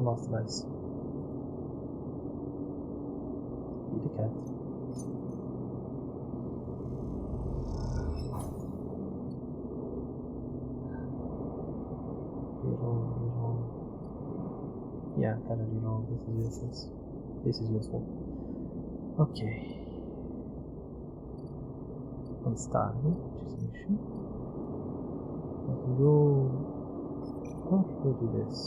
lost the dice. Eat a cat. Reroll. Yeah, gotta reroll. This is useless. This is useful. Okay. On start, which is an issue. I can go. Oh, we'll do this.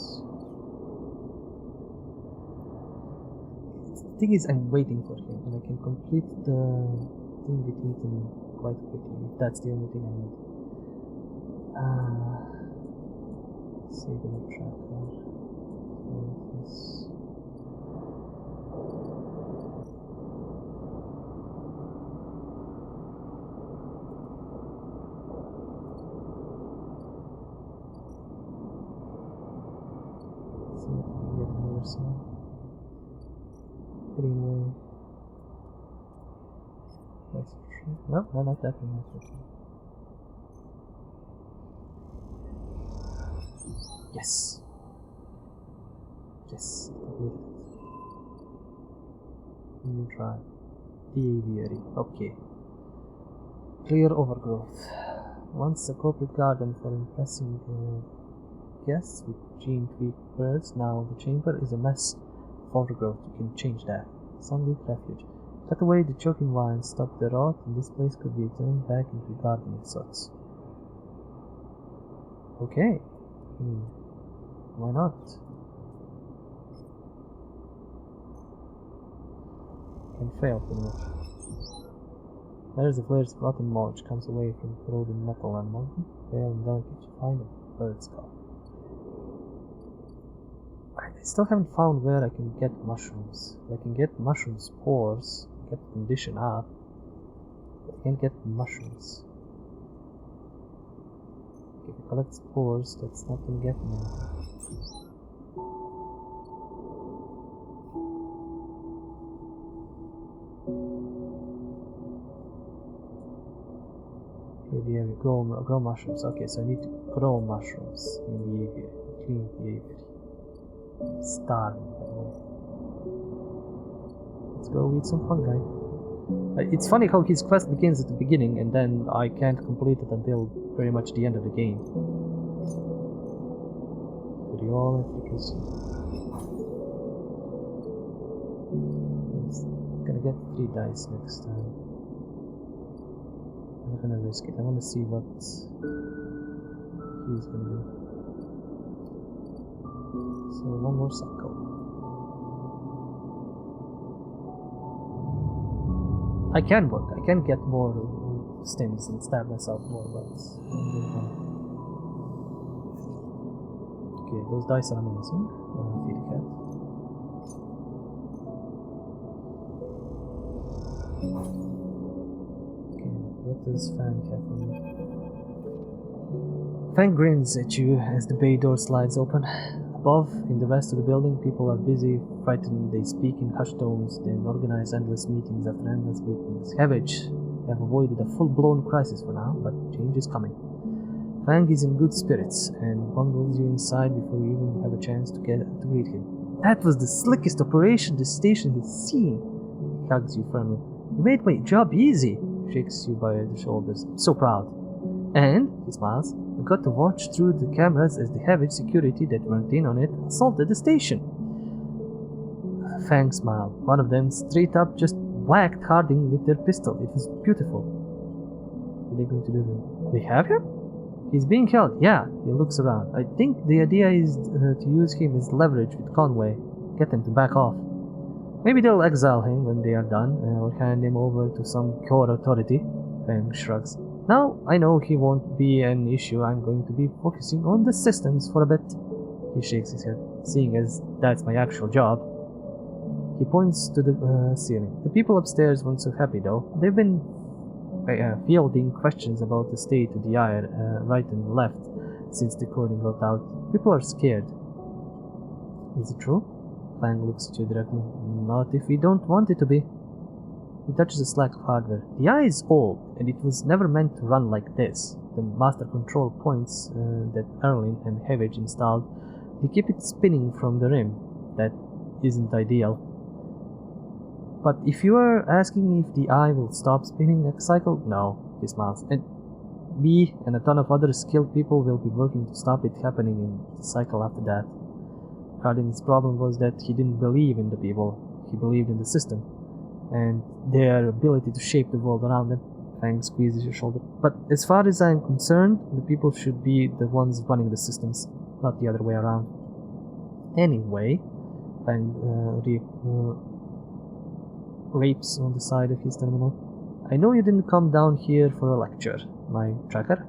The thing is, I'm waiting for him, and I can complete the thing with Ethan quite quickly. That's the only thing I need. Save the tracker. This. See if I can get another side. Getting away. Nice tree. Nope, I like that one. Yes. Yes, completed it. New try. The aviary. Okay. Clear overgrowth. Once a corporate garden for impressing guests with gene-tweaked birds, now the chamber is a mess of overgrowth. You can change that. Sunlit refuge. Cut away the choking vines, stop the rot, and this place could be turned back into a garden of sorts. Okay. Why not? Can fail pretty much. There's a flare's rotten mulch comes away from corroding metal and mountain. Pale and delicate, you find a bird skull. I still haven't found where I can get mushrooms. I can get mushroom spores, get the condition up, but I can't get mushrooms. If I collect spores, that's not gonna get me anything. Okay, yeah, we grow mushrooms. Okay, so I need to grow mushrooms in the aviary. Clean the aviary. I'm starving, by the way. Let's go eat some fungi. It's funny how his quest begins at the beginning and then I can't complete it until pretty much the end of the game. Real efficacy. I'm gonna get 3 dice next time. I'm not gonna risk it. I wanna see what he's gonna do. So 1 more cycle. I can work. I can get more stims and stab myself more, but okay, those dice are amazing. Feed a cat. Okay, what does Fang have for me? Fang grins at you as the bay door slides open. Above, in the rest of the building, people are busy, frightened, they speak in hushed tones, then organize endless meetings after endless meetings. Savage have avoided a full-blown crisis for now, but change is coming. Fang is in good spirits, and bundles you inside before you even have a chance to greet him. That was the slickest operation the station has seen! He hugs you firmly. You made my job easy! Shakes you by the shoulders. I'm so proud. And, he smiles, I got to watch through the cameras as the Havage security that weren't in on it assaulted the station. Fang smiled. One of them straight up just whacked Harding with their pistol. It was beautiful. What are they going to do? They have him? He's being held. Yeah, he looks around. I think the idea is to use him as leverage with Conway. Get them to back off. Maybe they'll exile him when they are done, or hand him over to some core authority. Fang shrugs. Now I know he won't be an issue. I'm going to be focusing on the systems for a bit. He shakes his head, seeing as that's my actual job. He points to the ceiling. The people upstairs weren't so happy though. They've been fielding questions about the state of the air right and left since the recording got out. People are scared. Is it true? Fang looks at you directly. Not if we don't want it to be. He touches a slack of hardware. The eye is old, and it was never meant to run like this. The master control points that Erlin and Havage installed They keep it spinning from the rim. That isn't ideal. But if you are asking if the eye will stop spinning next cycle, no, he smiles. And me and a ton of other skilled people will be working to stop it happening in the cycle after that. Harding's problem was that he didn't believe in the people, he believed in the system, and their ability to shape the world around them. Fang squeezes your shoulder. But as far as I'm concerned, the people should be the ones running the systems, not the other way around. Anyway, Fang rapes on the side of his terminal. I know you didn't come down here for a lecture, my tracker.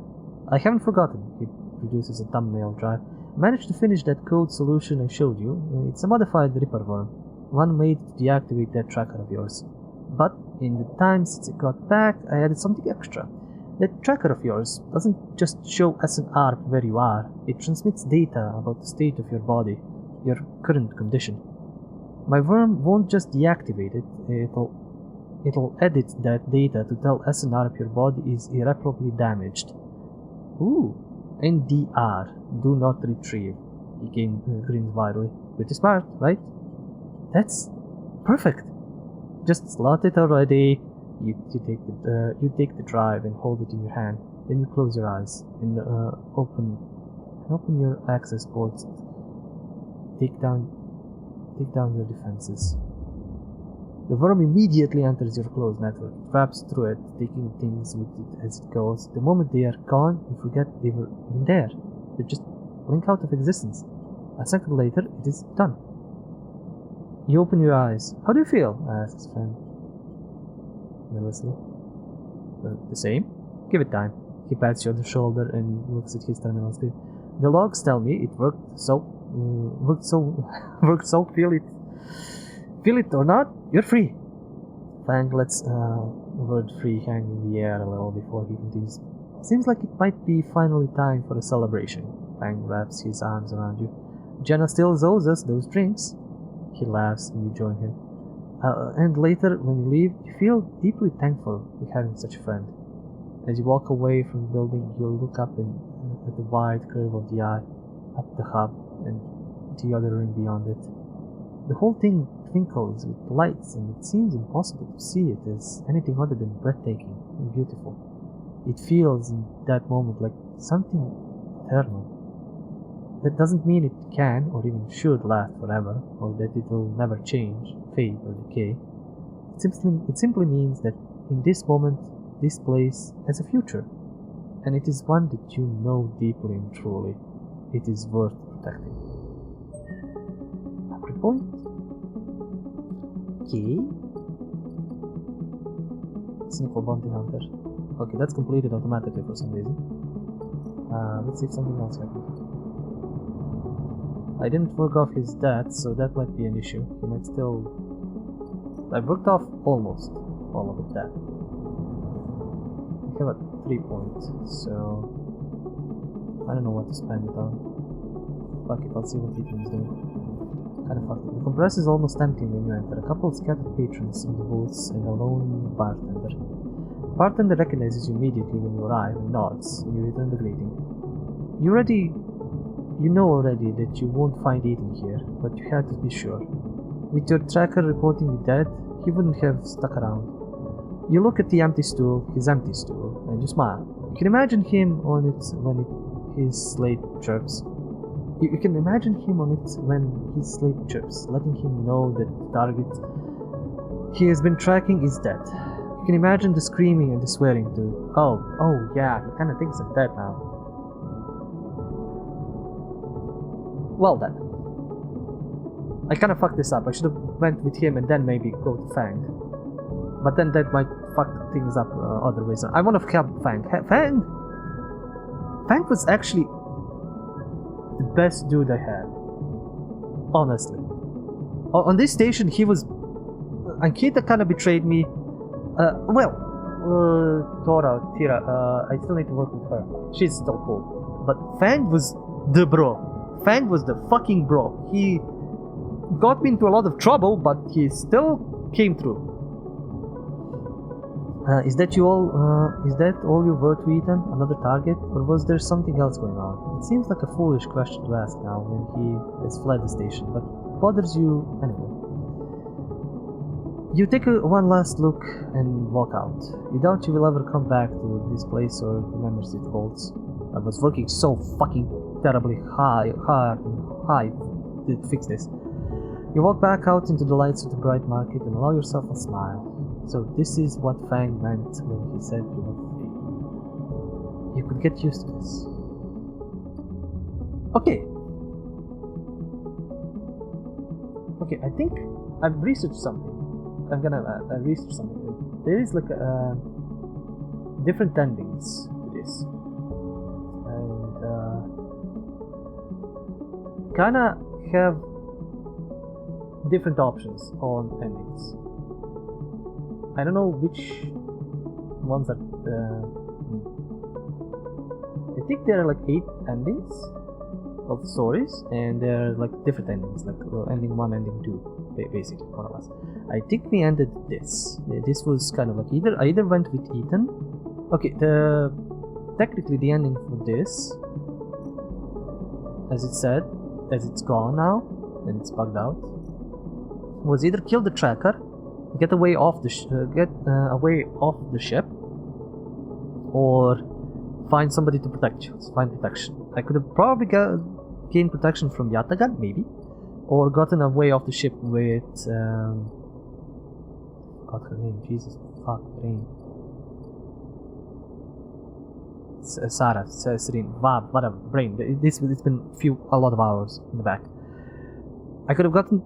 I haven't forgotten. He produces a thumbnail drive. Managed to finish that code solution I showed you. It's a modified Ripper worm, one made to deactivate that tracker of yours. But in the time since it got back, I added something extra. That tracker of yours doesn't just show SNR where you are, it transmits data about the state of your body, your current condition. My worm won't just deactivate it, it'll edit that data to tell SNR if your body is irreparably damaged. Ooh, NDR, do not retrieve. He grins widely. Pretty smart, right? That's perfect. Just slot it already. You take the drive and hold it in your hand. Then you close your eyes and open your access ports. Take down your defenses. The worm immediately enters your closed network, traps through it, taking things with it as it goes. The moment they are gone, you forget they were even there. They just blink out of existence. A second later, it is done. You open your eyes. How do you feel? Asks Fang nervously. The same? Give it time. He pats you on the shoulder and looks at his terminal screen. The logs tell me it worked so. Feel it or not, you're free. Fang lets word free hang in the air a little before he continues. Seems like it might be finally time for a celebration. Fang wraps his arms around you. Jenna still owes us those drinks. He laughs and you join him. And later, when you leave, you feel deeply thankful for having such a friend. As you walk away from the building, you'll look up at the wide curve of the eye, up the hub, and the other rim beyond it. The whole thing twinkles with lights, and it seems impossible to see it as anything other than breathtaking and beautiful. It feels in that moment like something eternal. That doesn't mean it can or even should last forever, or that it will never change, fade, or decay. It simply means that in this moment, this place has a future, and it is one that you know deeply and truly. It is worth protecting. Every point? Okay. Sneak for bounty hunter. Okay, that's completed automatically for some reason. Let's see if something else happened. I didn't work off his death, so that might be an issue. He might still... I've worked off almost all of it dead. I have a 3 points, so... I don't know what to spend it on. Fuck it, I'll see what Ethan's doing. Kinda fucked it. The compressor is almost empty when you enter. A couple of scattered patrons in the booths and a lone bartender. The bartender recognizes you immediately when you arrive and nods, and you return the greeting. You know already that you won't find Ethan here, but you had to be sure. With your tracker reporting you dead, he wouldn't have stuck around. You look at the empty stool, his empty stool, and you smile. You can imagine him on it when his slate chirps. You can imagine him on it when his slate chirps, letting him know that the target he has been tracking is dead. You can imagine the screaming and the swearing too. Oh yeah, he kinda thinks I'm dead now. Well then. I kinda fucked this up. I should have went with him and then maybe go to Fang. But then that might fuck things up other ways. I wanna help Fang. Fang was actually the best dude I had. Honestly. On this station he was... Ankita kinda betrayed me. Tira, I still need to work with her. She's still cool. But Fang was the bro. Fang was the fucking bro. He got me into a lot of trouble, but he still came through. Is that all you were to Ethan? Another target? Or was there something else going on? It seems like a foolish question to ask now when he has fled the station, but bothers you anyway. You take one last look and walk out. You doubt you will ever come back to this place or the memories it holds. I was working so fucking terribly hard to fix this. You walk back out into the lights of the bright market and allow yourself a smile. So this is what Fang meant when he said you were free. You could get used to this. Okay. Okay, I think I've researched something. I researched something. There is like different endings to this. And kinda have different options on endings. I don't know which ones are. I think there are like 8 endings of stories, and there are like different endings, like ending 1, ending 2, basically more or less. I think we ended this. This was kind of like I either went with Ethan. Okay, technically the ending for this, as it's gone now and it's bugged out, was either kill the tracker, get away off the ship, or find somebody to protect you. Find protection. I could have probably gained protection from Yatagan, maybe, or gotten away off the ship with God, her name, Jesus, fuck, her name. Sarah, Serene, Vab, whatever, brain. It's been a lot of hours in the back. I could have gotten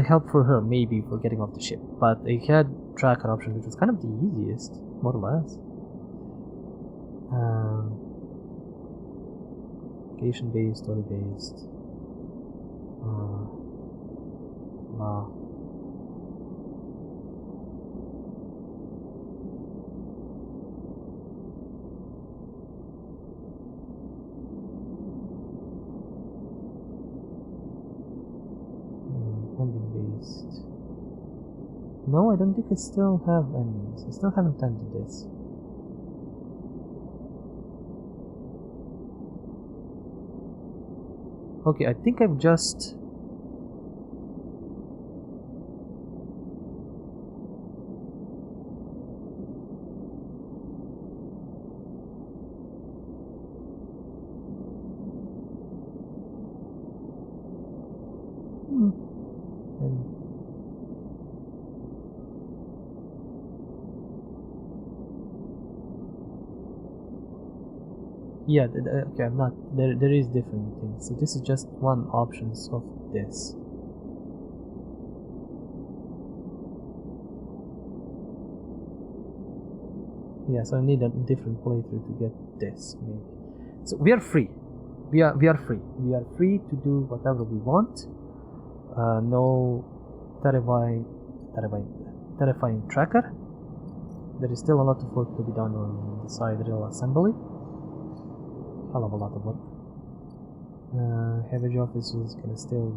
help for her, maybe, for getting off the ship, but I had tracker option, which was kind of the easiest, more or less. Location based, story based. Wow. Ending based. No, I don't think I still have endings. I still haven't ended this. Okay, I think I've just... Yeah, okay, I'm not. There is different things. So this is just one options of this. Yeah, so I need a different playthrough to get this, maybe. So we are free. We are free. We are free to do whatever we want. No terrifying tracker. There is still a lot of work to be done on the sidereal assembly. Hell of a lot of work. Heavy officers can still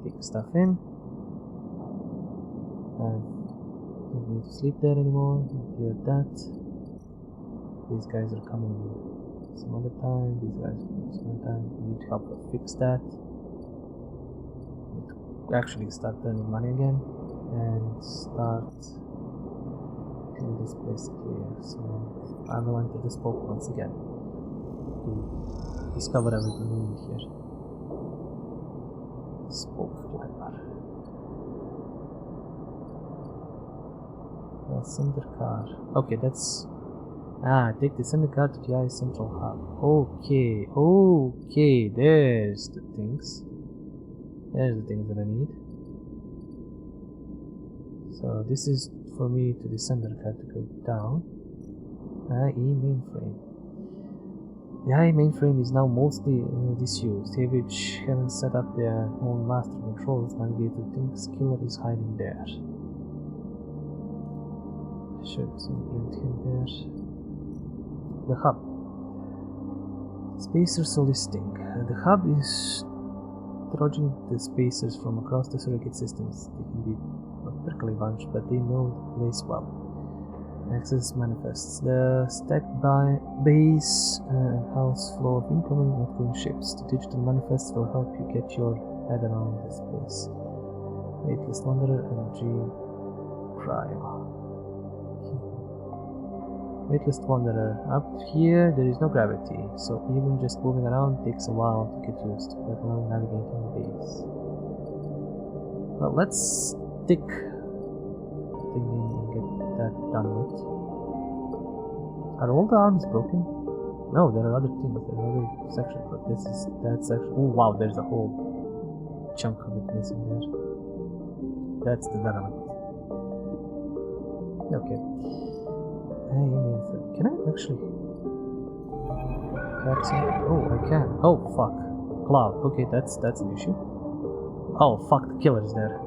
take stuff in. Don't need to sleep there anymore. Clear that. These guys are coming some other time. These guys are some other time. We need help to fix that. Need to actually start earning money again and start getting this place clear. So I will enter the spoke once again to discover everything we need here. Spoke climber. Center car. Okay, that's... take the center car to the I central hub. Okay, there's the things. There's the things that I need. So this is for me to the center car to go down. IE mainframe. The IE mainframe is now mostly disused. They which haven't set up their own master controls. Navigator thinks killer is hiding there. Should bring him there. The hub. Spacers soliciting. The hub is trudging the spacers from across the surrogate systems. They can be a prickly bunch, but they know the place well. Access manifests. The stacked by base and house flow of incoming and outgoing ships. The digital manifest will help you get your head around this place. Weightless Wanderer, Energy, Cryo. Weightless Wanderer. Up here there is no gravity, so even just moving around takes a while to get used to, let alone navigating the base. Well, let's stick thinking and get that done with. Are all the arms broken? No, there are other things, there are other sections, but this is that section. Oh wow, there's a whole chunk of it missing there. That's the dynamite. Okay. Hey, can I actually catch him? Oh, I can. Oh, fuck. Cloud. Okay, that's an issue. Oh, fuck, the killer is there.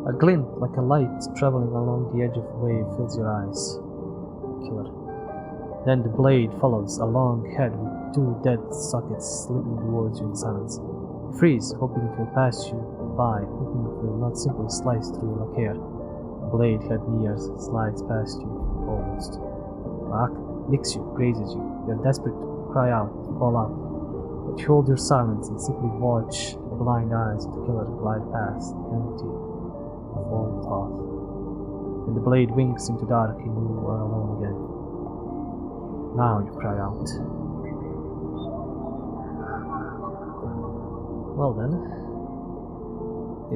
A glint like a light traveling along the edge of a wave fills your eyes. Killer. Then the blade follows a long head with two dead sockets slipping towards you in silence. You freeze, hoping it will pass you by, hoping it will not simply slice through like air. Blade head nears, slides past you, almost. Fuck, nicks you, grazes you. You're desperate to cry out, to call out. But you hold your silence and simply watch the blind eyes of the killer glide past, empty, fallen off. And the blade winks into dark and you are alone again. Now you cry out. Well then,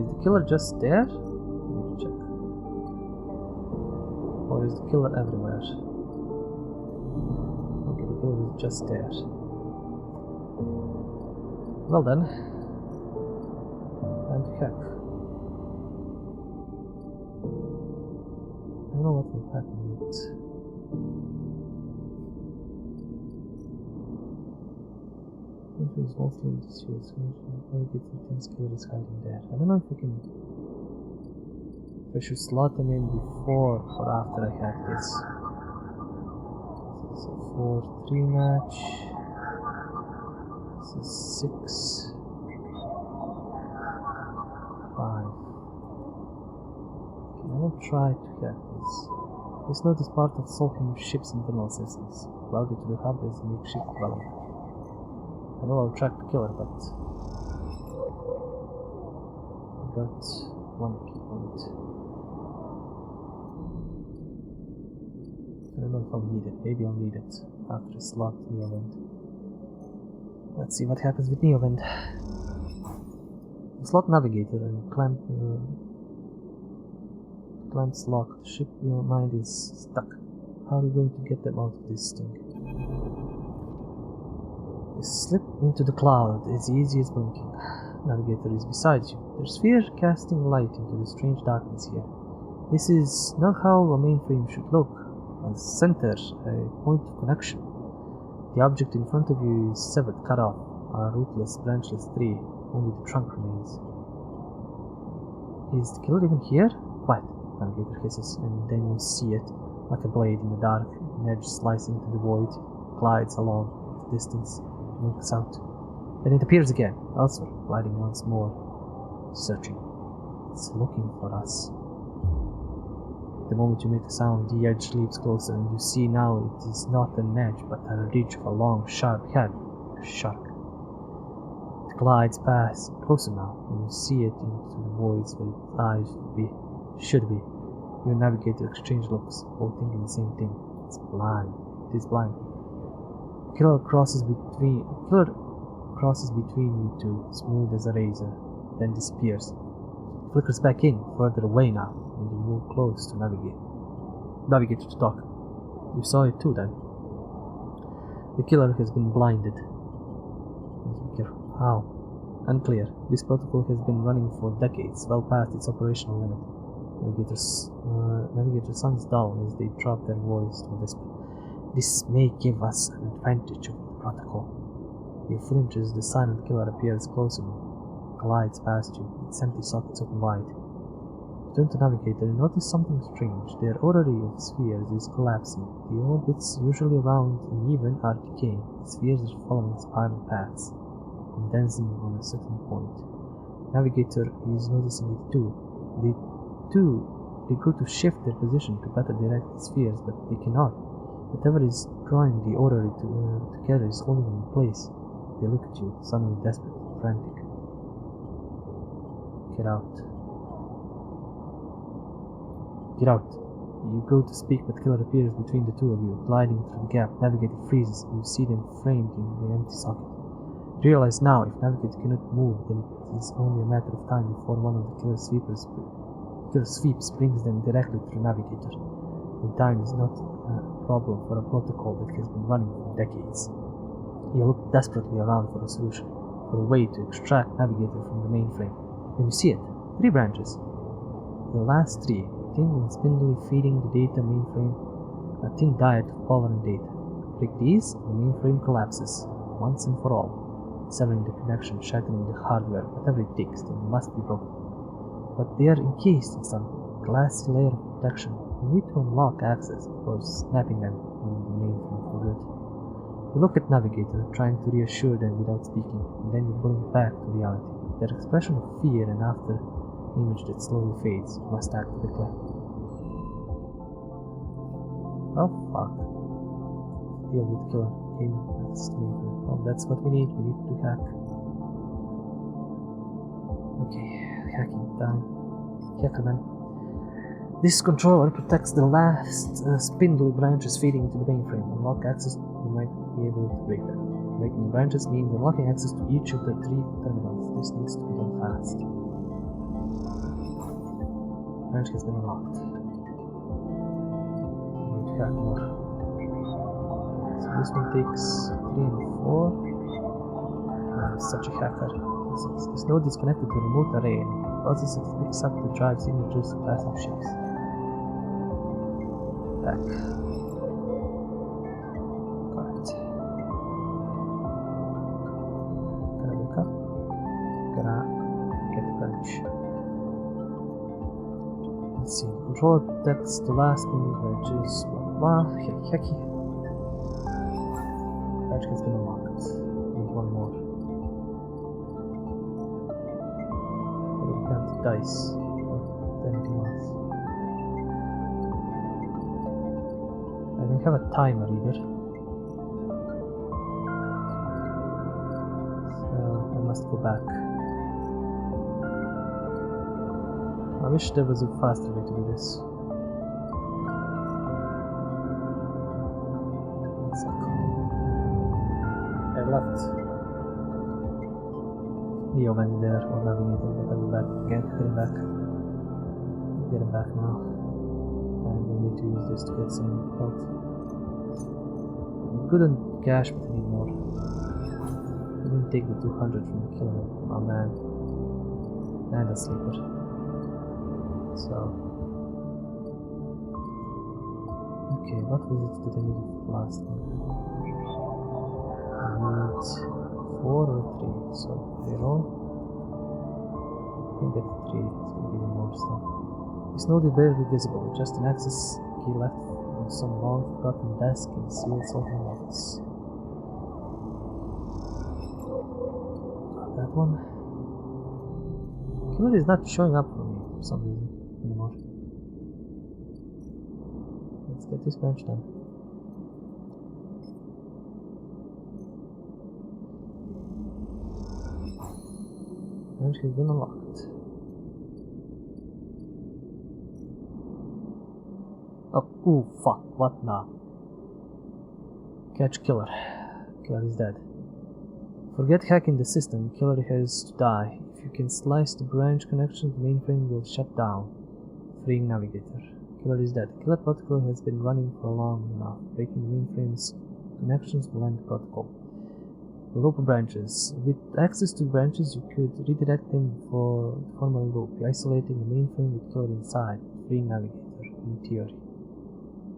is the killer just there? Let me check. Or is the killer everywhere? Okay, the killer is just there. Well then, and heck. I don't know what will happen with it is mostly disused. Maybe get some things killer is hiding there. I don't know if we can. If I should slot them in before or after I had this. This is a 4-3 match. This is 6, 5. Okay, I will try to get this. This node is part of Solheim's ship's internal systems. Routed to the hub as a makeshift dwelling. I know I'll track the killer, but I got one key on it. I don't know if I'll need it. Maybe I'll need it after a slot Neovent. Let's see what happens with Neovent. Slot navigator and clamps locked. The ship your mind is stuck. How are you going to get them out of this thing? You slip into the cloud as easy as blinking. Navigator is beside you. Their sphere casting light into the strange darkness here. This is not how a mainframe should look. As center, a point of connection. The object in front of you is severed, cut off. A rootless, branchless tree. Only the trunk remains. Is the killer even here? Quiet. Navigator hisses, and then you see it, like a blade in the dark, an edge slicing into the void, glides along at a distance. Looks out. Then it appears again, elsewhere, gliding once more, searching. It's looking for us. The moment you make a sound, the edge leaps closer, and you see now it is not an edge, but a ridge of a long, sharp head, a shark. It glides past, closer now, and you see it into the voids where its eyes should be. You and Navigator exchange looks, both thinking the same thing. It's blind. It is blind. Killer crosses between you two, smooth as a razor, then disappears. Flickers back in, further away now, and you move close to Navigator to talk. You saw it too, then. The killer has been blinded. Be careful. How? Unclear. This protocol has been running for decades, well past its operational limit. Navigator sounds dull as they drop their voice to a whisper. This may give us an advantage over the protocol. You flinches, the silent killer appears closer, glides past you, its empty sockets open wide. You turn to Navigator and notice something strange. Their orrery of spheres is collapsing. The orbits, usually round and even, are decaying. The spheres are following spiral paths, condensing on a certain point. Navigator is noticing it too. The two They go to shift their position to better direct the spheres, but they cannot. Whatever is drawing the orrery together is holding them in place. They look at you, suddenly desperate, frantic. Get out. Get out. You go to speak, but Killer appears between the two of you, gliding through the gap. Navigator freezes, and you see them framed in the empty socket. You realize now, if Navigator cannot move, then it is only a matter of time before one of the Killer sweeps brings them directly through Navigator. And time is not a problem for a protocol that has been running for decades. You look desperately around for a solution, for a way to extract Navigator from the mainframe. Then you see it. 3 branches. The last 3, thin and spindly, feeding the data mainframe a thin diet of power and data. Break these, the mainframe collapses, once and for all, severing the connection, shattering the hardware. Whatever it takes, they must be broken. But they are encased in some glassy layer of protection. You need to unlock access before snapping them from the mainframe for good. You look at Navigator, trying to reassure them without speaking, and then you blink back to reality. Their expression of fear and after image that slowly fades must act quickly. Oh fuck. Deal with Killer. Game access to mainframe. Oh, that's what we need. We need to hack. Okay, hacking time. Hackerman. This controller protects the last spindly branches feeding into the mainframe. Unlock access, you might be able to break them. Breaking branches means unlocking access to each of the 3 terminals. This needs to be done fast. Branch has been unlocked. We need to hack more. So this one takes 3 and 4. I'm such a hacker. This node is connected to a remote array and causes it to mix up the drive signatures of passing ships. Back. Got it. Gotta wake up. Gotta get the branch. Let's see. The controller protects the last spinning branches. Blah blah. Hacky. Branch has been unlocked. Need one more. We have the dice. Anything else? I don't have a timer either. So I must go back. I wish there was a faster way to do this. One sec. I left. Leo went there while navigating, but I'll be back again. Get him back now. And we'll need to use this to get some health. Good on cash, but I need more. I didn't take the 200 from the killer. Oh man. And a sleeper. So. Okay, what was it that I needed last one? I need 4 or 3, so reroll. I'll get 3, so we'll give me more stuff. This node is barely visible, just an access key left on some long forgotten desk in sealed sorting office. Got that one. Killer is not showing up for me for some reason anymore. Let's get this branch done. Branch has been unlocked. Oh, ooh, fuck, what now? Catch Killer. Killer is dead. Forget hacking the system, Killer has to die. If you can slice the branch connection, the mainframe will shut down, freeing Navigator. Killer is dead. Killer protocol has been running for long enough. Breaking the mainframe's connections will end the protocol. The loop branches. With access to branches, you could redirect them for the formal loop, isolating the mainframe with Killer inside, freeing Navigator, in theory.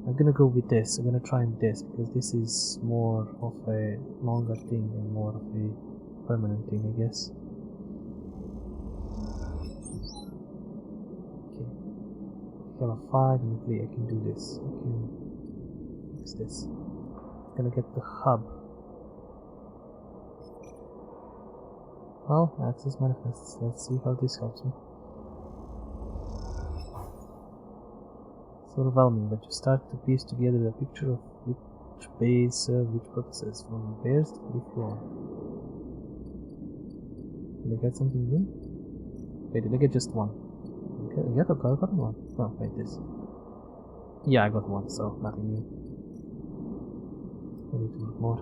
I'm gonna go with this. I'm gonna try this because this is more of a longer thing and more of a permanent thing, I guess. Okay. I have a 5 and a 3. I can do this. I can fix this. I'm gonna get the hub. Well, access manifests. Let's see how this helps me. overwhelming, but you start to piece together a picture of which base serve which purposes, from repairs to the floor. Did I get something new? Wait, did I get just one? I got one? No, wait, this. Yeah, I got one, so nothing new. I need to make more.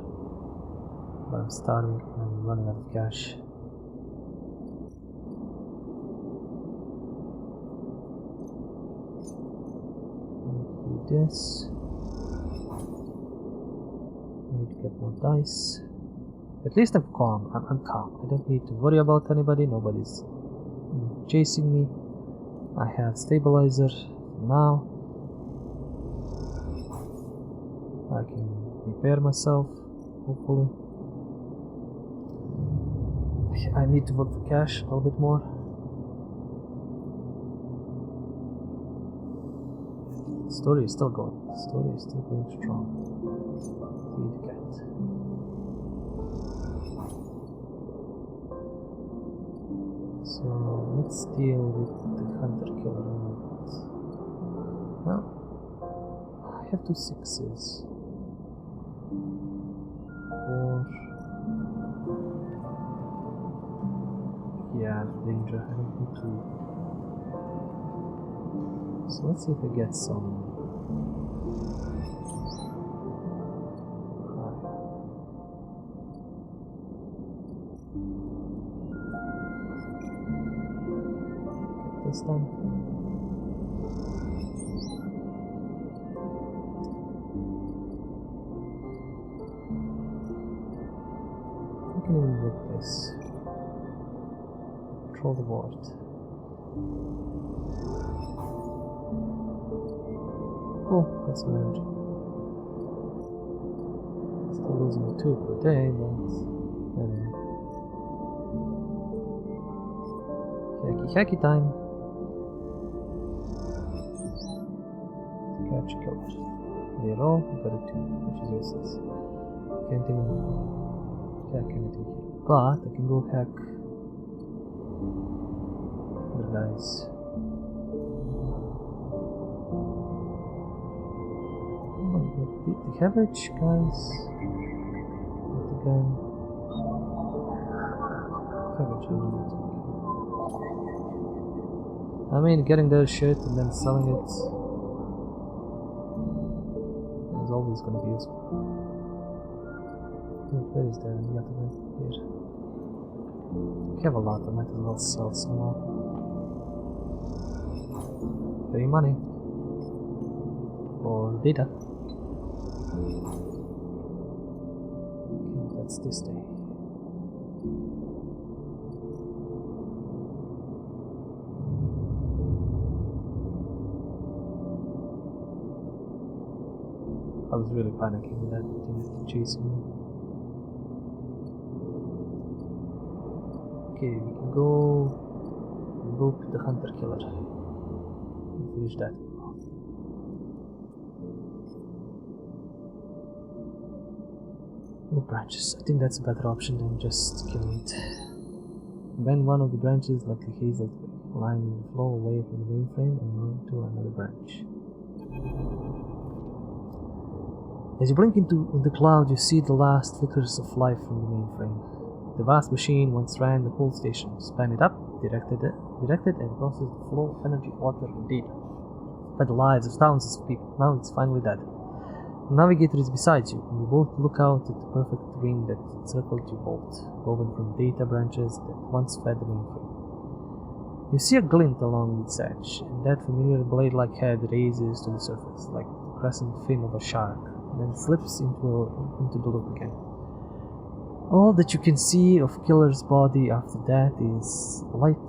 But I'm starving and I'm running out of cash. This. I need to get more dice. At least I'm calm. I'm calm. I don't need to worry about anybody. Nobody's chasing me. I have stabilizer now. I can repair myself, hopefully. I need to work for cash a little bit more. The story is still going. The story is still going strong. Feed the cat. So let's deal with the hunter killer. Well, I have 2 6s. 4. Yeah, danger. I don't need to. So let's see if I get some. Get this done. I can even work this. Control the board. Oh, that's my energy. Still losing 2 per day, but anyway. Hacky time. Catch killer. Reroll, we got a 2, which is useless. Can't even hack anything here. But I can go hack the dice. The cabbage, guys. With the gun. Cabbage, I mean, getting their shit and then selling it is always gonna be useful. Where is the other one? Here. We have a lot, I might as well sell some more. Free money. For data. Okay, that's this day. I was really panicking with that thing chasing me. Okay, we can go to the hunter killer and finish that. No branches. I think that's a better option than just killing it. Bend one of the branches like a hazel twig, lining the flow away from the mainframe and move to another branch. As you blink into the cloud, you see the last flickers of life from the mainframe. The vast machine once ran the whole station, spun it up, directed and processed the flow of energy, water, and data. Fed the lives of thousands of people. Now it's finally dead. The navigator is beside you, and you both look out at the perfect ring that encircled you both, woven from data branches that once fed the mainframe. You see a glint along its edge, and that familiar blade-like head raises to the surface, like the crescent fin of a shark, and then slips into the loop again. All that you can see of Killer's body after that is light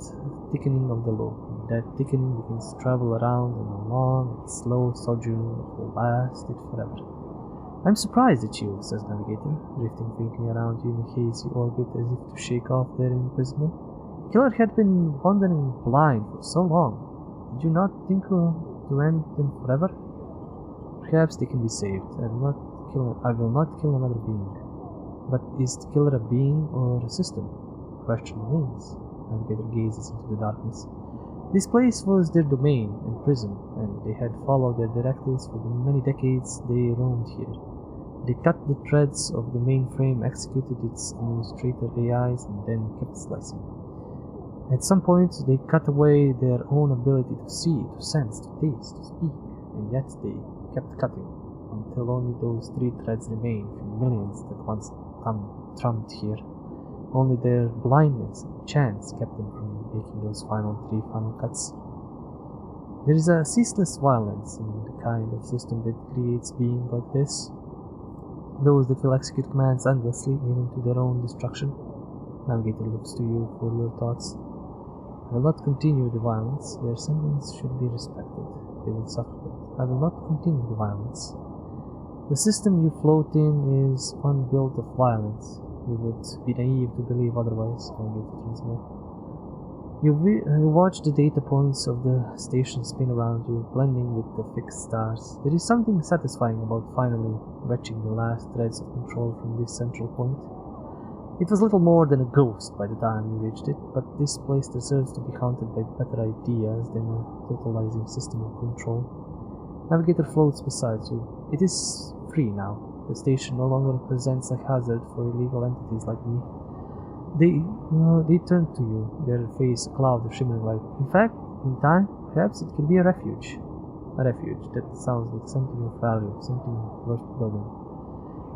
thickening of the loop. That thickening begins to travel around and along, its slow sojourn that will last it forever. I'm surprised at you, says Navigator, drifting faintly around you in a hazy orbit as if to shake off their imprisonment. Killer had been wandering blind for so long. Did you not think to end them forever? Perhaps they can be saved. I will not kill another being. But is the killer a being or a system? Question remains. Navigator gazes into the darkness. This place was their domain and prison, and they had followed their directives for the many decades they roamed here. They cut the threads of the mainframe, executed its administrator AIs, and then kept slicing. At some point, they cut away their own ability to see, to sense, to taste, to speak, and yet they kept cutting, until only those 3 threads remained from millions that once thrummed here. Only their blindness and chance kept them from making those final cuts. There is a ceaseless violence in the kind of system that creates being like this. Those that will execute commands endlessly, aiming to their own destruction. Navigator looks to you for your thoughts. I will not continue the violence. Their sentence should be respected. They will suffer it. I will not continue the violence. The system you float in is one built of violence. You would be naive to believe otherwise. You watch the data points of the station spin around you, blending with the fixed stars. There is something satisfying about finally wrenching the last threads of control from this central point. It was little more than a ghost by the time you reached it, but this place deserves to be haunted by better ideas than a totalizing system of control. Navigator floats beside you. It is free now. The station no longer presents a hazard for illegal entities like me. They turn to you, their face a cloud of shimmering light. In fact, in time, perhaps it can be a refuge. A refuge, that sounds like something of value, something worth building.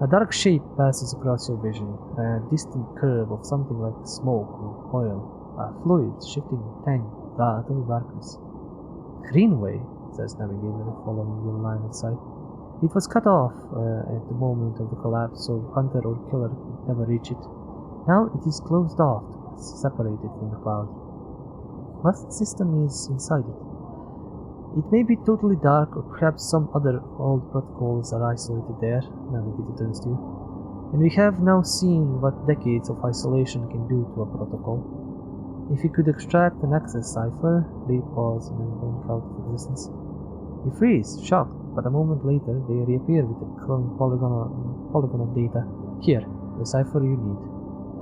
A dark shape passes across your vision, a distant curve of something like smoke or oil, a fluid shifting through darkness. Greenway, says Navigator, following your line of sight. It was cut off at the moment of the collapse, so hunter or killer could never reach it. Now it is closed off, separated from the cloud. What system is inside it? It may be totally dark, or perhaps some other old protocols are isolated there. Navigator turns to you. And we have now seen what decades of isolation can do to a protocol. If you could extract an access cipher, they pause and then blink out of existence. You freeze, shocked, but a moment later they reappear with a glowing polygon of data. Here, the cipher you need.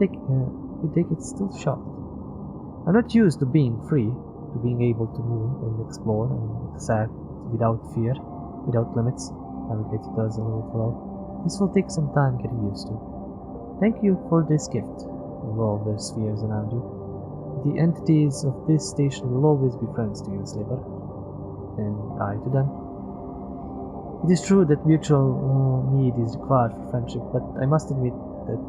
You take it still shocked. I'm not used to being free, to being able to move and explore and exact without fear, without limits. Navigator does a little flow. This will take some time getting used to. Thank you for this gift of all the spheres around you. The entities of this station will always be friends to you, Slipper, and I to them. It is true that mutual need is required for friendship, but I must admit that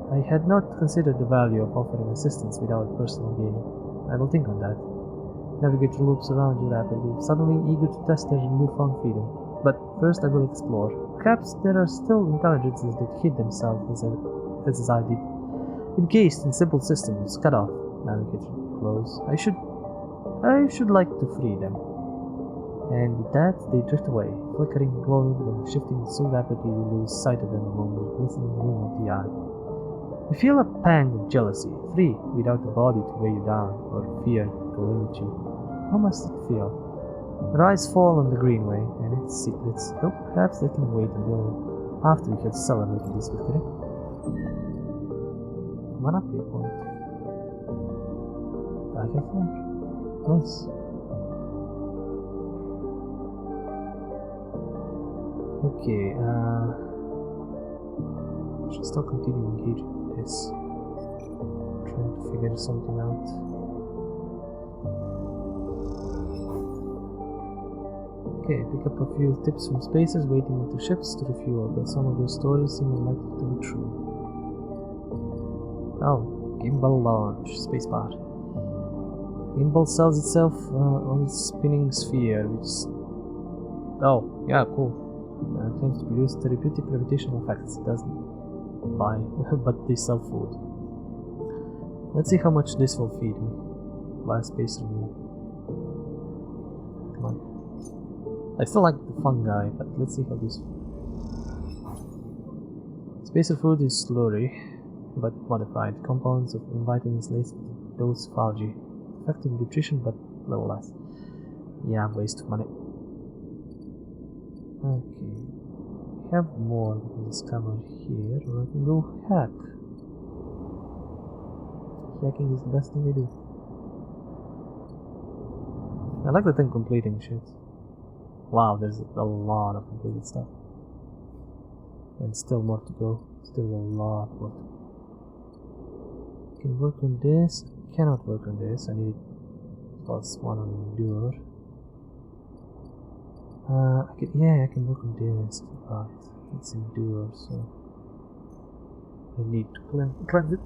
I had not considered the value of offering assistance without personal gain. I will think on that. Navigator loops around you rapidly, suddenly eager to test their newfound freedom. But first I will explore. Perhaps there are still intelligences that hid themselves as I did. Encased in simple systems, cut off. Navigator close. I should like to free them. And with that, they drift away, flickering, glowing, and shifting so rapidly you lose sight of them among the glistening gleam of the eye. You feel a pang of jealousy, free, without a body to weigh you down, or fear to limit you. How must it feel? Your eyes fall on the Greenway and its secrets, though perhaps they can wait until after we have celebrated this victory. One upgrade point. I have found. Nice. Okay, I should still continue engaging with this. Trying to figure something out. Okay, pick up a few tips from spacers waiting with the ships to refuel, but some of their stories seem unlikely to be true. Oh, gimbal launch, spacebar. Gimbal sells itself on its spinning sphere, which is... Oh, yeah, cool. Claims to produce therapeutic gravitational effects. It doesn't buy, but they sell food. Let's see how much this will feed me. Last spacer meal. Come on. I still like the fungi, but let's see how this... Spacer food is slurry, but modified. Compounds of vitamins laced with dose of algae. Effective nutrition, but little less. Yeah, waste of money. Okay. We have more we can discover here, or I can go hack. Hacking is the best thing we do. I like the thing completing shit. Wow, there's a lot of completed stuff. And still more to go. Still a lot more to go. Can work on this. Cannot work on this. I need +1 on endure. I can work on this. But it's endure, so I need to cleanse it.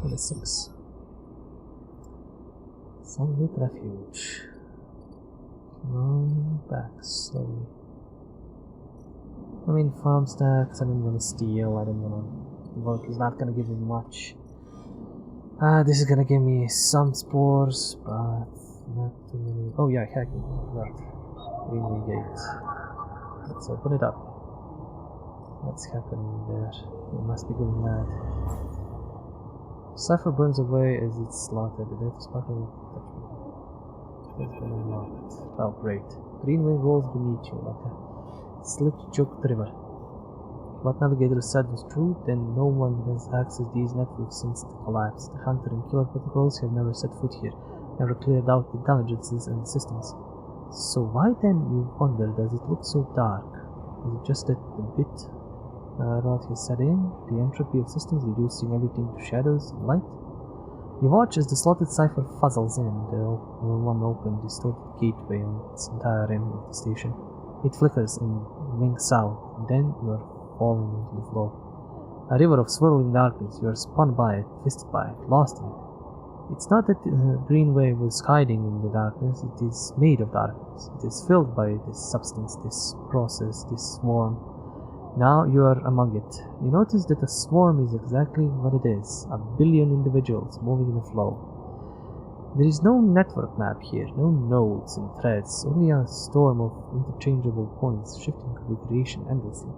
And a 6. Sunlit refuge. Come on back slowly. I mean, farm stacks, I don't want to steal, I don't want to work, is not gonna give me much. This is gonna give me some spores, but not too many. Oh yeah, hacking, right. Greenway gate. Let's open it up. What's happening there? It must be going mad. Cipher burns away as it's slaughtered. The death sparkle attachment has been unlocked. Oh great. Greenway rolls beneath you like a slit-choked river. What Navigator said was true, then no one has accessed these networks since the collapse. The Hunter and Killer protocols have never set foot here, never cleared out the intelligences and the systems. So why then, you wonder, does it look so dark? Is it just that the bit rot has set in, the entropy of systems reducing everything to shadows and light? You watch as the slotted cipher fuzzles in, the one open, distorted gateway on its entire rim of the station. It flickers and winks out, and then you are falling into the flow. A river of swirling darkness, you are spun by it, twisted by it, lost in it. It's not that Greenway was hiding in the darkness, it is made of darkness. It is filled by this substance, this process, this swarm. Now you are among it. You notice that a swarm is exactly what it is, a billion individuals moving in a flow. There is no network map here, no nodes and threads, only a storm of interchangeable points, shifting configuration endlessly.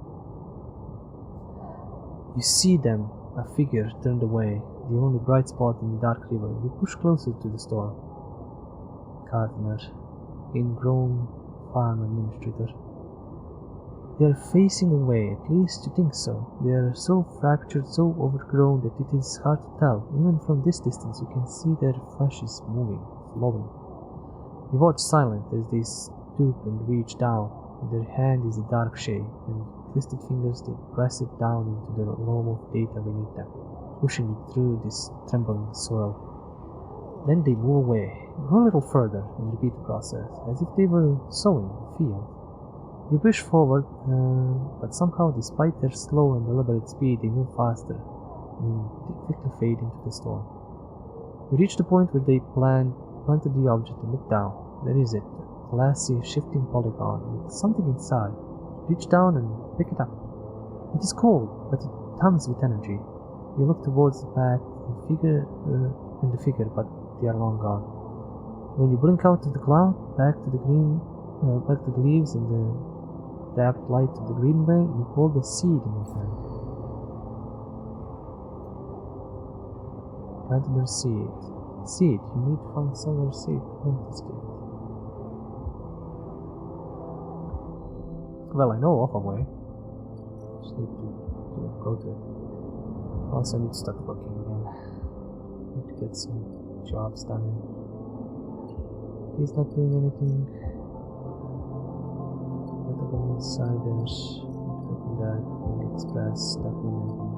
You see them, a figure turned away, the only bright spot in the dark river. You push closer to the storm. Gardener, ingrown farm administrator. They are facing away, at least you think so. They are so fractured, so overgrown that it is hard to tell. Even from this distance you can see their flesh is moving, flowing. You watch silent as they stoop and reach down. In their hand is a dark shade, and twisted fingers they press it down into the loam of data beneath them, pushing it through this trembling soil. Then they move away, go a little further, and repeat the process, as if they were sowing a field. You push forward, but somehow, despite their slow and deliberate speed, they move faster, and they quickly fade into the storm. You reach the point where they planted the object and look down. There is it, a glassy, shifting polygon with something inside. Reach down and pick it up. It is cold, but it hums with energy. You look towards the path and the figure, but they are long gone. When you blink out of the cloud, back to the leaves and the dapped light of the greenway, you hold a seed in your hand. Planted your seed. Seed, you need to find somewhere safe to plant this seed. Well, I know of a way. Just need to go to it. Also, I need to start working again. Need to get some jobs done. He's not doing anything. Insiders, working that, Express, not doing anything.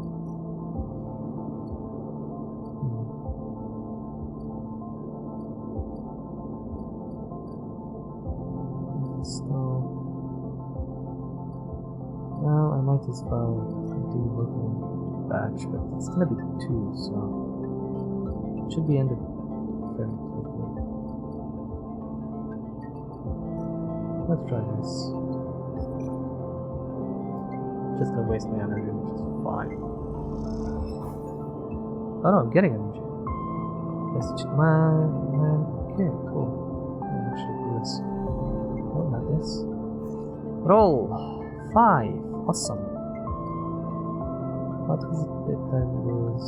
Well, I might as well continue working on the batch, but it's gonna be 2, so it should be ended fairly quickly. Let's try this. Just gonna waste my energy, which is fine. Oh no, I'm getting energy. Message man. Okay, cool. I should do this. Oh, not this. Roll 5. Awesome. What was it that I was?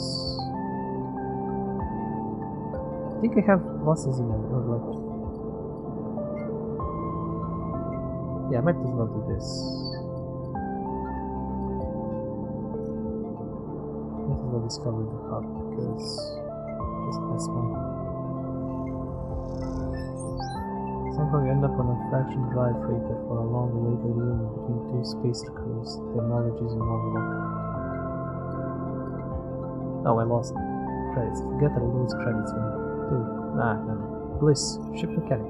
I think I have losses in there, or like. Yeah, I might as well do this. Discover the hub because just this one. Somehow Somehow you end up on a fraction drive freighter for a long-awaited reunion between two spacer crews. Their knowledge is invaluable. Oh, I lost credits. Forget that I'll lose credits when... Dude, no. Bliss, ship mechanic.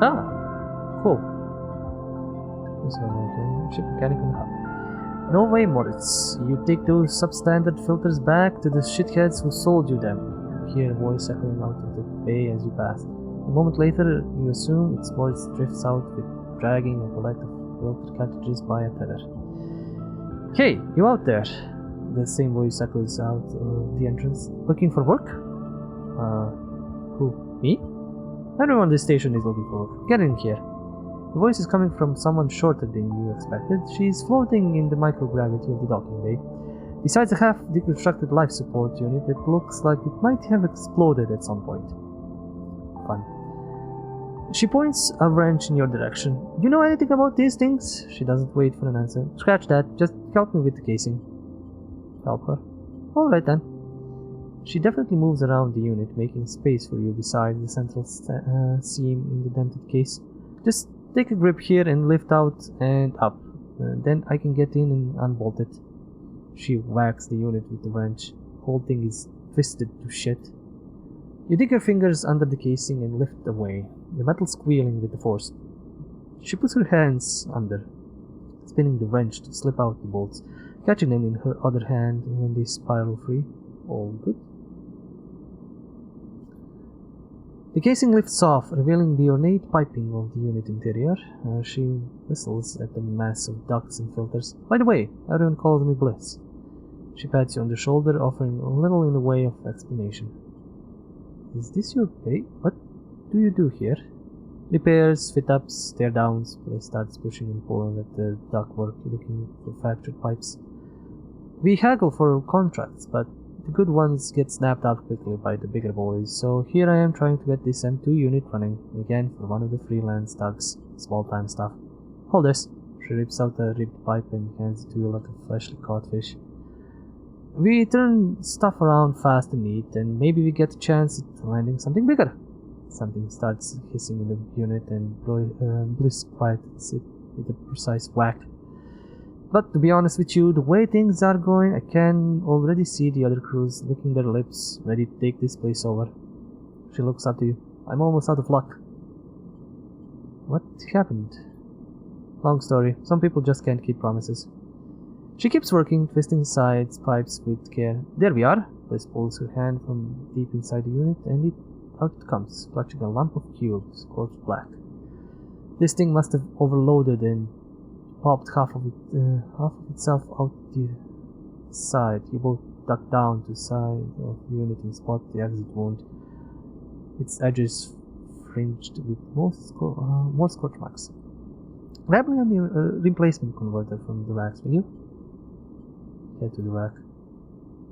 Ah, cool. This one right here. Ship mechanic on the hub. No way, Moritz. You take those substandard filters back to the shitheads who sold you them. You hear a voice echoing out of the bay as you pass. A moment later, you assume it's Moritz drifts out with dragging a collect of filter cartridges by a tether. Hey, you out there? The same voice echoes out of the entrance. Looking for work? Who? Me? Everyone on this station is looking for work. Get in here. The voice is coming from someone shorter than you expected. She's floating in the microgravity of the docking bay. Besides a half-deconstructed life support unit that looks like it might have exploded at some point. Fun. She points a wrench in your direction. You know anything about these things? She doesn't wait for an answer. Scratch that. Just help me with the casing. Help her. Alright then. She definitely moves around the unit, making space for you beside the central seam in the dented case. Just take a grip here and lift out and up. Then I can get in and unbolt it. She whacks the unit with the wrench. The whole thing is twisted to shit. You dig your fingers under the casing and lift away, the metal squealing with the force. She puts her hands under, spinning the wrench to slip out the bolts, catching them in her other hand when they spiral free. All good. The casing lifts off, revealing the ornate piping of the unit interior. She whistles at the mass of ducts and filters. By the way, everyone calls me Bliss. She pats you on the shoulder, offering a little in the way of explanation. Is this your bay? What do you do here? Repairs, fit-ups, tear-downs. Bliss starts pushing and pulling at the ductwork, looking for fractured pipes. We haggle for contracts, but the good ones get snapped out quickly by the bigger boys, so here I am trying to get this M2 unit running, again for one of the freelance tugs, small-time stuff. Hold this. She rips out a ribbed pipe and hands it to you like a freshly caught fish. We turn stuff around fast and neat, and maybe we get a chance at landing something bigger. Something starts hissing in the unit, and Bliss quiets it with a precise whack. But to be honest with you, the way things are going, I can already see the other crews licking their lips, ready to take this place over. She looks up to you. I'm almost out of luck. What happened? Long story. Some people just can't keep promises. She keeps working, twisting sides, pipes with care. There we are. Bliss pulls her hand from deep inside the unit, and out it comes, clutching a lump of cubes, scorched black. This thing must have overloaded and popped half of itself out the side. You both duck down to the side of the unit and spot the exit wound. Its edges fringed with more scorch marks. Grab me a replacement converter from the racks, will you? Head to the rack.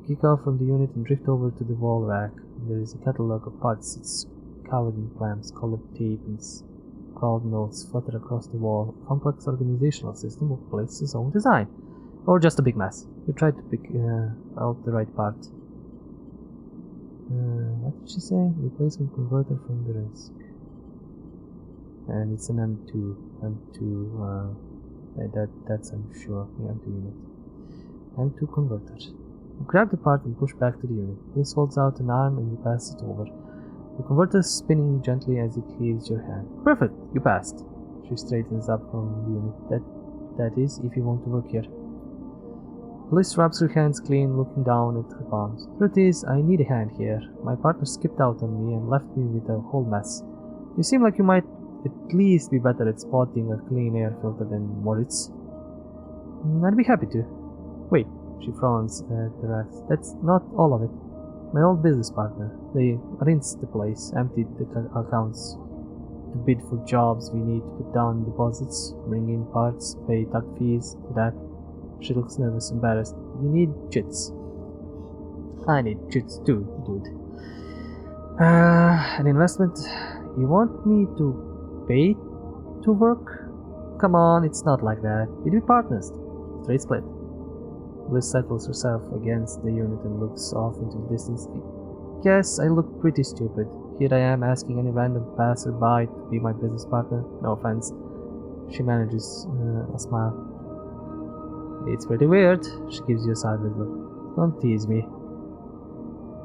Kick off from the unit and drift over to the wall rack. There is a catalogue of parts. It's covered in clamps, colored tape, and scrawled notes flutter across the wall. A complex organizational system of Bliss's own design. Or just a big mess. You try to pick out the right part. What did she say? Replacement converter from the risk. And it's an M2. That's I'm sure. The M2 unit. M2 converter. You grab the part and push back to the unit. This holds out an arm and you pass it over. The converter is spinning gently as it leaves your hand. Perfect! You passed. She straightens up from the unit. That is, if you want to work here. Bliss rubs her hands clean, looking down at her palms. Truth is, I need a hand here. My partner skipped out on me and left me with a whole mess. You seem like you might at least be better at spotting a clean air filter than Moritz. I'd be happy to. Wait, she frowns at the racks. That's not all of it. My old business partner. They rinsed the place, emptied the accounts to bid for jobs we need to put down deposits, bring in parts, pay tug fees, that. She looks nervous, embarrassed. You need chits. I need chits too, dude. An investment? You want me to pay to work? Come on, it's not like that. We'd be partners. Straight split. Bliss settles herself against the unit and looks off into the distance. Guess I look pretty stupid. Here I am asking any random passerby to be my business partner. No offense. She manages a smile. It's pretty weird. She gives you a sideways look. Don't tease me.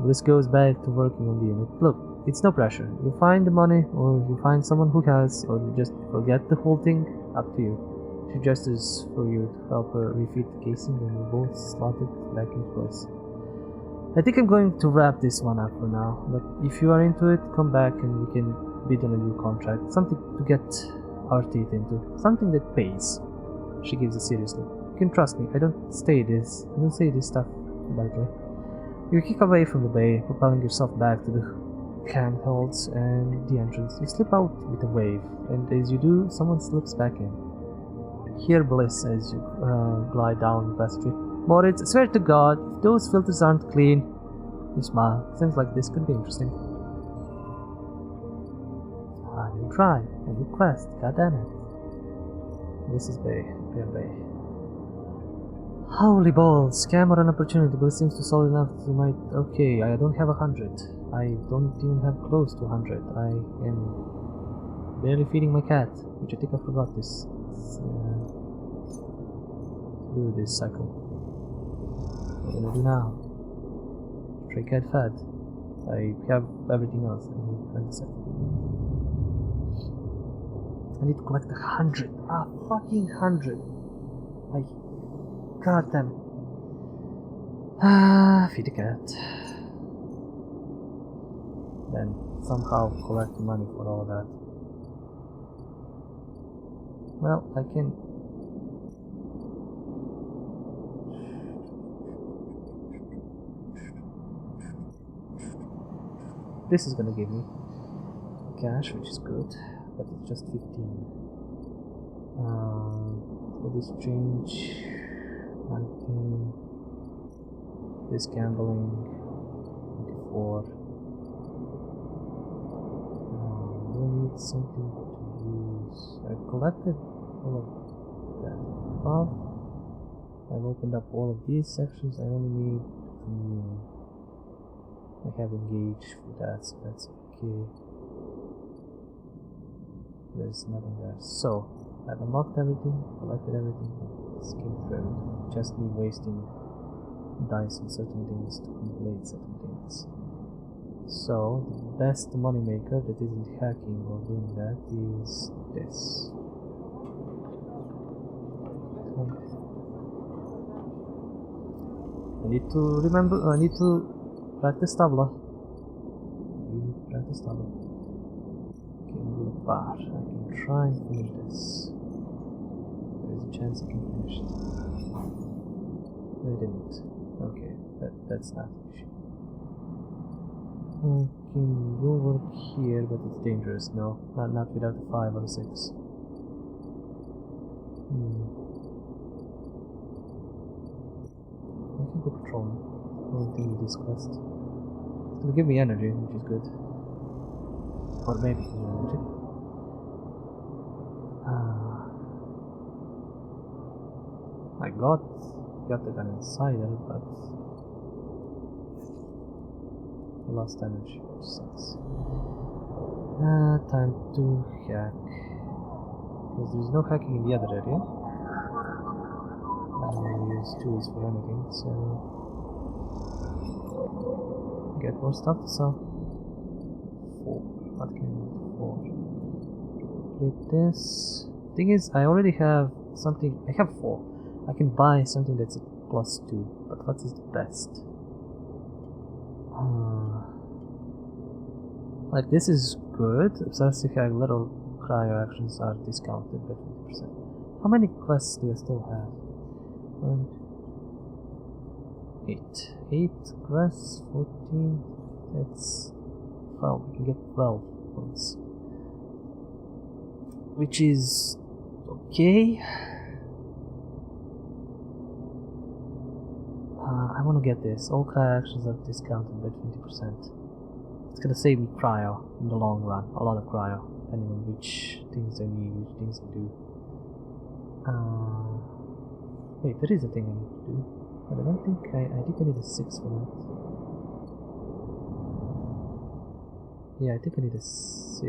This goes back to working on the unit. Look, it's no pressure. You find the money, or you find someone who has, or you just forget the whole thing. Up to you. She gestures for you to help her refit the casing, and you both slot it back in place. I think I'm going to wrap this one up for now, but if you are into it, come back and we can bid on a new contract. Something to get our teeth into. Something that pays. She gives a serious look. You can trust me, I don't say this stuff lightly. You kick away from the bay, propelling yourself back to the handholds and the entrance. You slip out with a wave, and as you do, someone slips back in. Hear bliss as you glide down the passageway. Moritz, I swear to God, if those filters aren't clean... You smile. Seems like this could be interesting. A new drive, a new quest, goddammit. This is Bear Bay. Holy balls, scam or an opportunity, but it seems too solid enough to might... Okay, I don't have 100. I don't even have close to 100. I am barely feeding my cat, which I think I forgot this. Do this cycle. What am I gonna do now? Stray cat fed. I have everything else. I need 27. I need to collect 100. Ah, fucking 100. God damn it. Ah, feed the cat. Then somehow collect the money for all of that. Well, I can... This is gonna give me cash, which is good, but it's just 15. For this change, 19. This gambling, 24. I need something to use. I've collected all of that above. I've opened up all of these sections. I only need I have engaged for that, so that's okay. There's nothing there. So, I've unlocked everything, collected everything, skimmed through everything. Just me wasting dice on certain things to complete certain things. So, the best money maker that isn't hacking or doing that is this. I need to remember, I need to practice tabla. Practice tabla. Okay, do a bar. I can try and finish this. There is a chance I can finish it. I didn't. Okay, that's not an issue. I can go work here, but it's dangerous. No, not without a 5 or a 6. I can go patrolling. Only thing with this quest. It's gonna give me energy, which is good. Or maybe energy. I got the gun insider, but I lost energy, which sucks. Time to hack. Because there's no hacking in the other area. I use tools for anything, so get more stuff to sell. 4. What can I do? 4. With this. Thing is, I already have something. I have 4. I can buy something that's a +2. But what is the best? Like this is good. Obsessive Hag little cryo actions are discounted by 50%. How many quests do I still have? 8. 8 quests, 14. That's 12. We can get 12 points. Which is okay. I want to get this. All cryo actions are discounted by 20%. It's gonna save me cryo in the long run. A lot of cryo, depending on which things I need, which things I do. Wait, there is a thing I need to do. But I don't think I think I need a 6 for that. Yeah, I think I need a 6.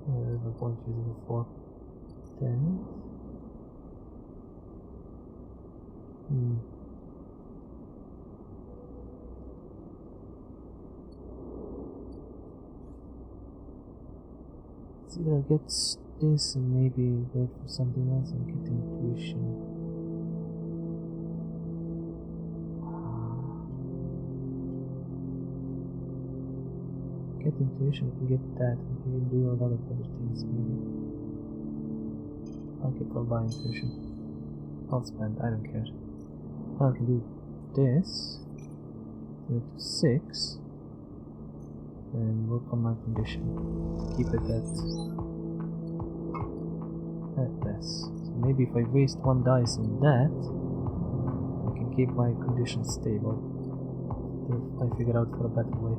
There's no point using a 4. 10. It's either get this and maybe wait for something else and get intuition. Get intuition, if we get that, we can do a lot of other things maybe. Okay, I'll buy intuition. I'll spend, I don't care. I can do this. Do it to 6. And work on my condition. Keep it at this. So maybe if I waste 1 dice on that, I can keep my condition stable. If I figure out for a better way.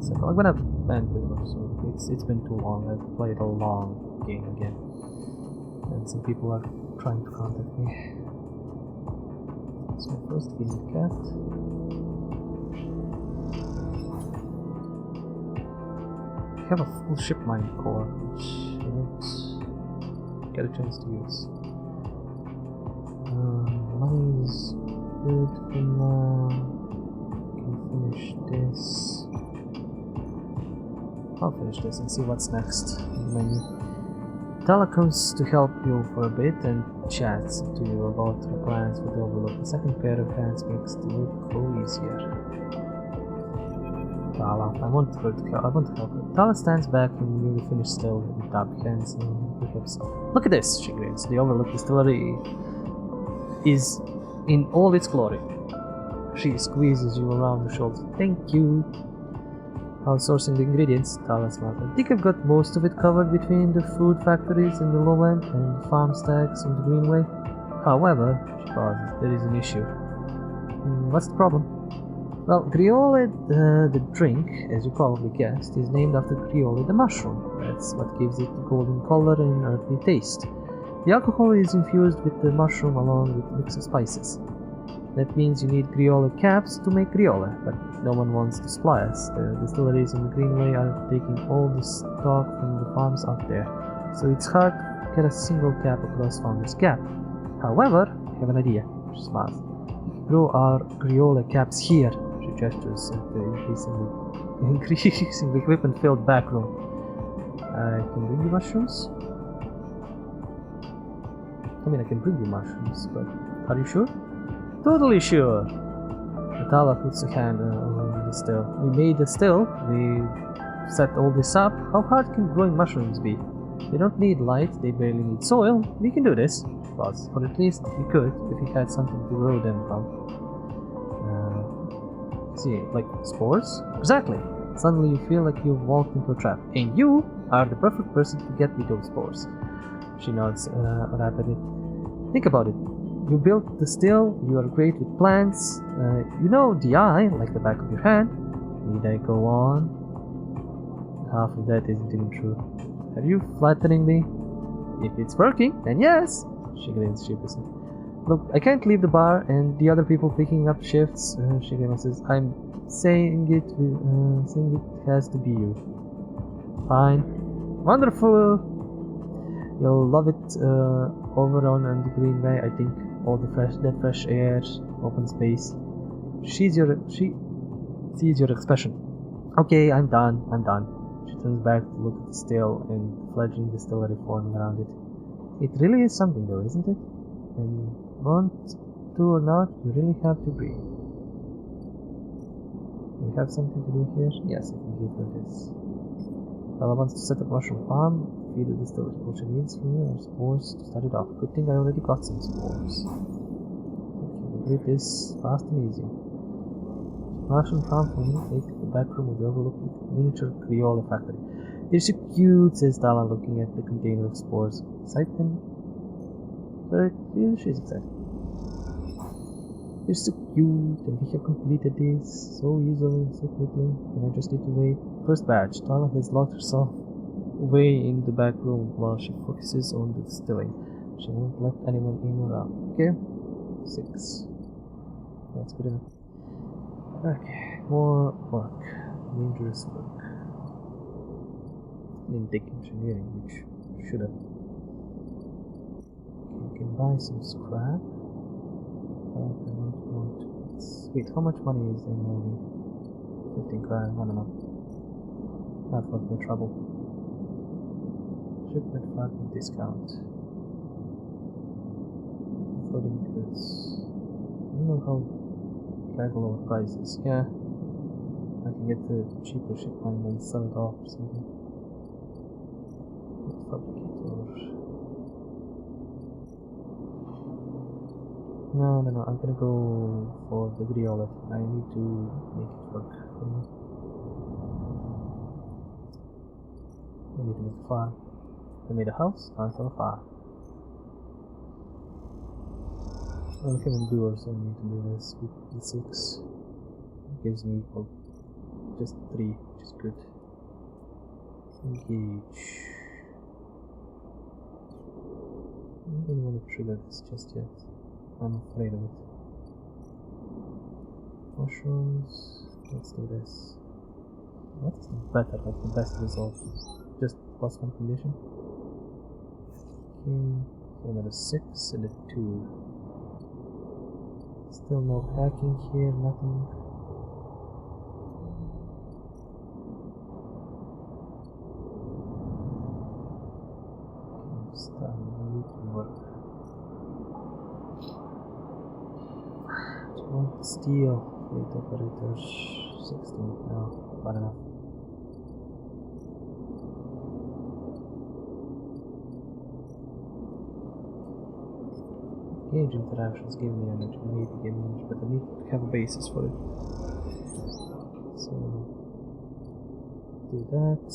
So I'm gonna end with it, so it's been too long. I've played a long game again. And some people are trying to contact me. So first feed the cat. I have a full ship mine core, which I won't get a chance to use. Money is good for now. Can finish this. I'll finish this and see what's next in the menu. Tala comes to help you for a bit and chats to you about her plans for the Overlook. The second pair of hands makes the work go easier. Tala, I want to help her. Tala stands back from the newly finished still with tapped hands and hiccups. Look at this, she grins. The Overlook Distillery is in all its glory. She squeezes you around the shoulder. Thank you. Outsourcing the ingredients, Tala smiles. I think I've got most of it covered between the food factories in the low end and the farm stacks in the Greenway. However, she pauses, there is an issue. What's the problem? Well, Griole, the drink, as you probably guessed, is named after Griole the mushroom. That's what gives it the golden color and earthy taste. The alcohol is infused with the mushroom along with a mix of spices. That means you need Griole caps to make Griole, but no one wants to supply us. The distilleries in the Greenway are taking all the stock from the farms out there, so it's hard to get a single cap across Founder's Gap. However, I have an idea. She smiles. Grow our Griole caps here. She gestures at the increasingly equipment-filled back room. I can bring you mushrooms? I mean, I can bring you mushrooms, but are you sure? Totally sure. Tala puts a hand on the still. We made the still. We set all this up. How hard can growing mushrooms be? They don't need light. They barely need soil. We can do this. But or at least we could if we had something to grow them from. See, like spores? Exactly. Suddenly you feel like you've walked into a trap, and you are the perfect person to get me those spores. She nods rapidly. Think about it. You built the still, you are great with plants, you know the eye like the back of your hand. Need I go on? Half of that isn't even true. Are you flattering me? If it's working, then yes! She grins sheepishly. Look, I can't leave the bar and the other people picking up shifts, she grimaces. I'm saying it has to be you. Fine. Wonderful! You'll love it over on the Greenway, I think. All the fresh air, open space. She sees your expression. Okay, I'm done. She turns back to look at the still and the fledgling distillery forming around it. It really is something though, isn't it? And want to or not, you really have to agree. We have something to do here? Yes, I can give her this. Bella wants to set up a mushroom farm. Feed the distillery. What she needs from you are spores to start it off. Good thing I already got some spores. Okay, we'll do this fast and easy. Mushroom farm for me. Take the back room of the overlooking miniature Griole factory. They're so cute, says Dala, looking at the container of spores. Excited? She's excited. They're so cute, and we have completed this so easily, so quickly, and I just need to wait. First batch. Dala has locked herself away in the back room while she focuses on the distilling. She won't let anyone in or out. Okay? 6. that's good enough. Okay, more work. Dangerous work. In tech engineering, which should have. Okay, we can buy some scrap. Wait, how much money is in movie? 15 grand, I don't know. Not worth my trouble. Shipment fragment discount. Floating goods. I don't know how lower prices. Yeah. I can get the cheaper shipment and sell it off or something. Fabricator. No, I'm gonna go for the Griolet. I need to make it work for me. I need to make a fire. I made a house, now it's on a fire. I can do also need to do this with the 6. It gives me just 3, which is good. Engage. I don't want to trigger this just yet. I'm afraid of it. Mushrooms. Let's do this. What's better, like the best result? Just +1 condition. Okay, so another 6 and a 2. Still no hacking here, nothing. Okay, start work. Steel, fleet operator, 16, no, not enough. Engage interactions give me energy, I need to give me energy, but I need to have a basis for it. So, do that,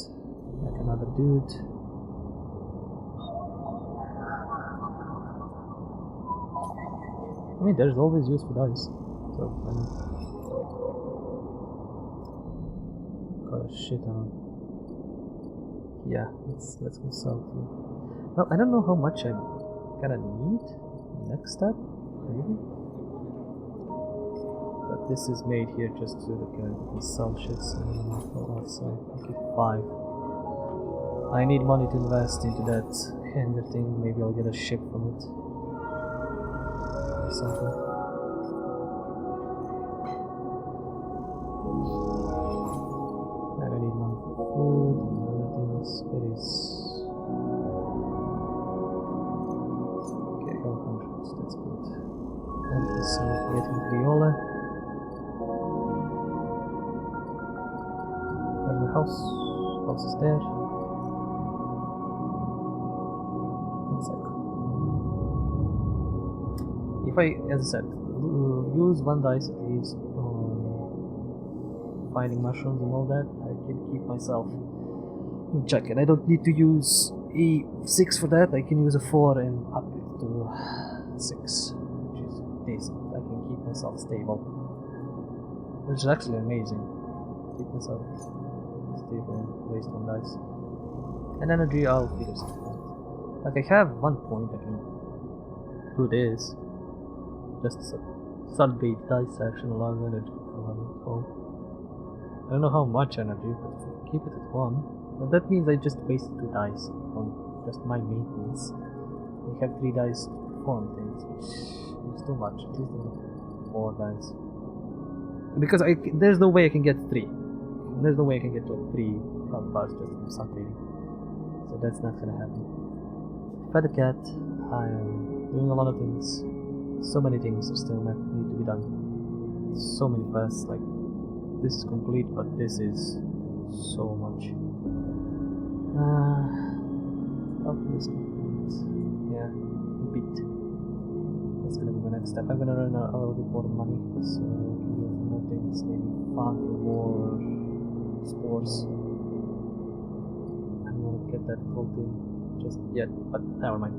like another dude. I mean, there's always use for dice, so I mean, got a shit on. Yeah, let's go south. Well, I don't know how much I'm gonna need next step, maybe. But this is made here just to sell shit. So I'll keep 5. I need money to invest into that hangar thing. Maybe I'll get a ship from it. Something. I don't need money for food and other things. It is. Okay, health insurance, that's good. And this getting Griola. Where's the house? House is there. One sec. If I, as I said, use 1 dice at least on finding mushrooms and all that, I can keep myself in check. And I don't need to use a 6 for that, I can use a 4 and up it to 6, which is decent. I can keep myself stable, which is actually amazing. Keep myself stable and waste 1 dice. And energy, I'll figure something out. Like, I have 1 point I can do this. Just sunbait dice action allows energy to I don't know how much energy, but if I keep it at 1, well, that means I just wasted 2 dice on just my maintenance. I have 3 dice to perform things, which is too much. At least 4 dice. Because there's no way I can get 3. There's no way I can get like 3 health bars just from sunbathing. So that's not gonna happen. Fed the cat. I'm doing a lot of things. So many things still need to be done. So many quests, like this is complete, but this is so much. This complete. Yeah, beat. That's gonna be my next step. I'm gonna run a little bit more money, so I can do more things, maybe farm for more spores. I don't want to get that cult in just yet, but never mind.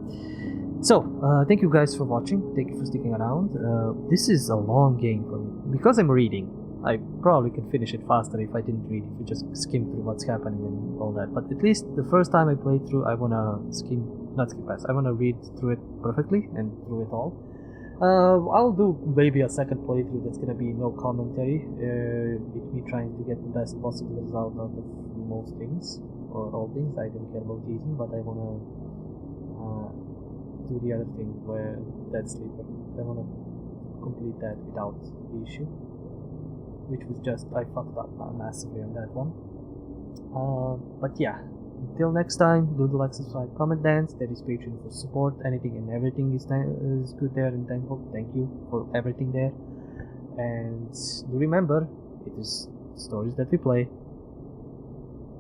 So, thank you guys for watching, thank you for sticking around. This is a long game for me. Because I'm reading, I probably could finish it faster if I didn't read, if you just skim through what's happening and all that. But at least the first time I played through, I wanna not skip past, I wanna read through it perfectly and through it all. I'll do maybe a second playthrough that's gonna be no commentary, with me trying to get the best possible result out of most things, or all things. I don't care about eating, but I wanna do the other thing where Dead Sleeper. I wanna complete that without the issue, which was just, I fucked up massively on that one. But yeah, until next time, do the like, subscribe, comment, dance. There is Patreon for support. Anything and everything is good there and thankful. Thank you for everything there. And do remember, it is stories that we play,